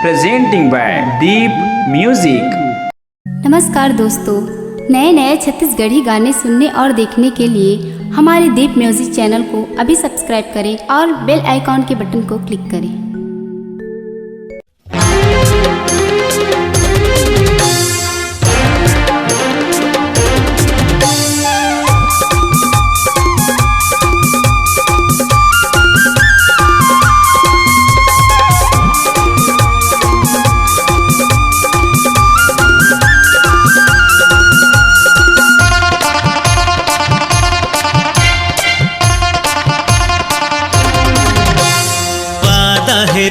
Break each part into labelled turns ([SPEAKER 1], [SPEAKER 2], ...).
[SPEAKER 1] presenting by Deep Music।
[SPEAKER 2] नमस्कार दोस्तों, नए नए छत्तीसगढ़ी गाने सुनने और देखने के लिए हमारे दीप म्यूजिक चैनल को अभी सब्सक्राइब करें और बेल आइकॉन के बटन को क्लिक करें।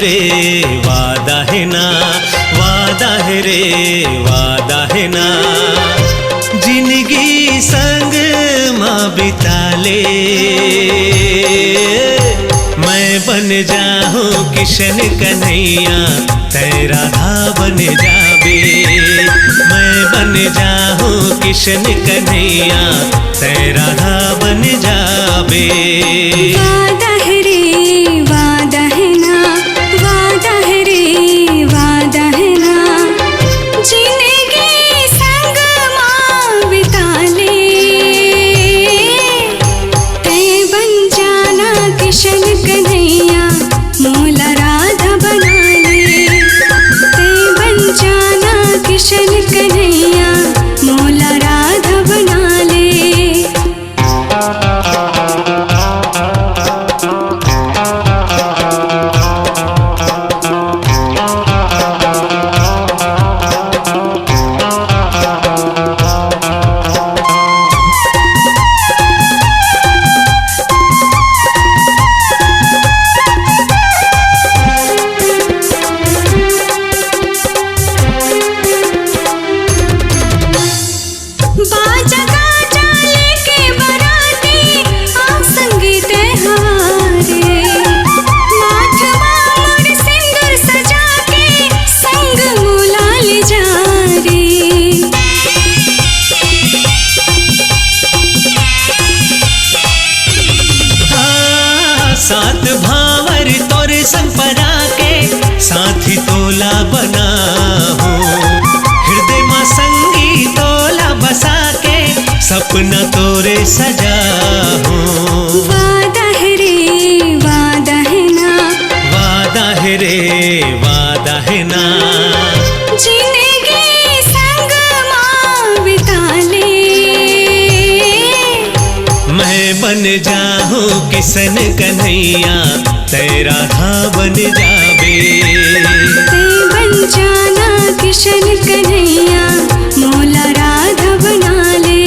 [SPEAKER 3] रे वादा है ना, वादा है रे वादा है ना, जिंदगी संग माँ बिता ले। मैं बन जाऊँ किशन कन्हैया, तेरा राधा बन जाबे। मैं बन जाऊँ किशन कन्हैया, तेरा राधा बन जाबे।
[SPEAKER 4] वादा है रे वादा है ना, वादा है रे वादा है ना, जिंदगी संग माँ बिता ले। तय बन जाना किशन कन्हैया, मोला राधा बना ले। तय बन जाना किशन कन्हैया, मोला राधा बना ले।
[SPEAKER 3] सात भावर तोर संपरा के साथी तोला बना हो। हृदय माँ संगी तोला बसा के सपना तोरे सजा हो।
[SPEAKER 4] वादा है रे वादा है ना,
[SPEAKER 3] वादा है रे वादा है ना,
[SPEAKER 4] जिंदगी संग माँ बिता ले।
[SPEAKER 3] मैं बन जाऊँ किशन कन्हैया, तेरा राधा बन जाबे।
[SPEAKER 4] तय बन जाना किशन कन्हैया, मोला राधा बना ले।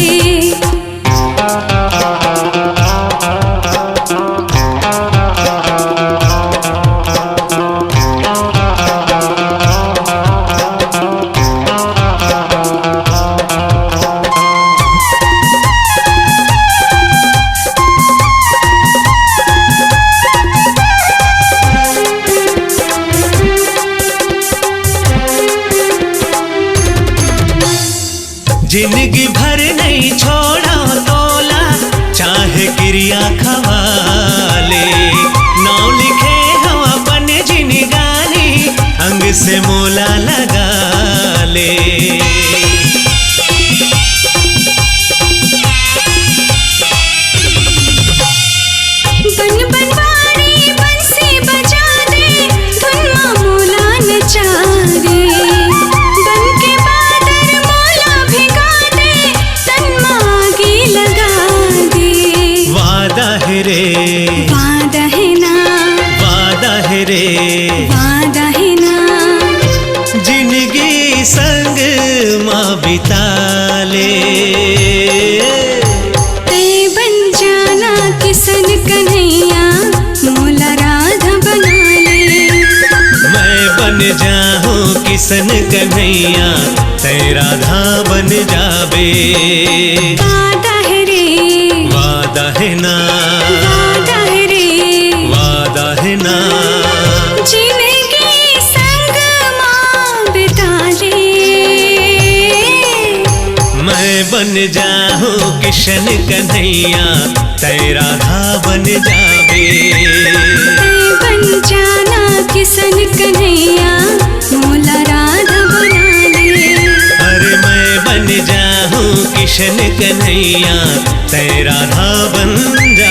[SPEAKER 3] जिंदगी भर नहीं छोड़ा तोला, चाहे क्रिया खवा ले। नाम लिखे हम अपन जिनगानी, अंग से मोला लगा ले।
[SPEAKER 4] बन बनवारी बंसी बजा दे, धुन माँ मोला नचा दे। बन के बादर मोला भिगा दे, तन माँ आगे लगा दे।
[SPEAKER 3] वादा है रे
[SPEAKER 4] वादा है ना,
[SPEAKER 3] वादा है रे
[SPEAKER 4] वादा है ना,
[SPEAKER 3] जिंदगी संग माँ बिता ले।
[SPEAKER 4] तय बन जाना किशन कन्हैया, मोला राधा बना ले।
[SPEAKER 3] मैं बन जाऊँ किशन कन्हैया, तेरा राधा बन जाबे।
[SPEAKER 4] वादा है रे
[SPEAKER 3] वादा है ना,
[SPEAKER 4] वादा है रे
[SPEAKER 3] वादा है ना,
[SPEAKER 4] जिंदगी संग माँ बिता ले।
[SPEAKER 3] मैं बन जाऊँ किशन कन्हैया, तेरा राधा बन जाबे।
[SPEAKER 4] तय बन जाना किशन कन्हैया,
[SPEAKER 3] कृष्ण कन्हैया तै राधा बन जा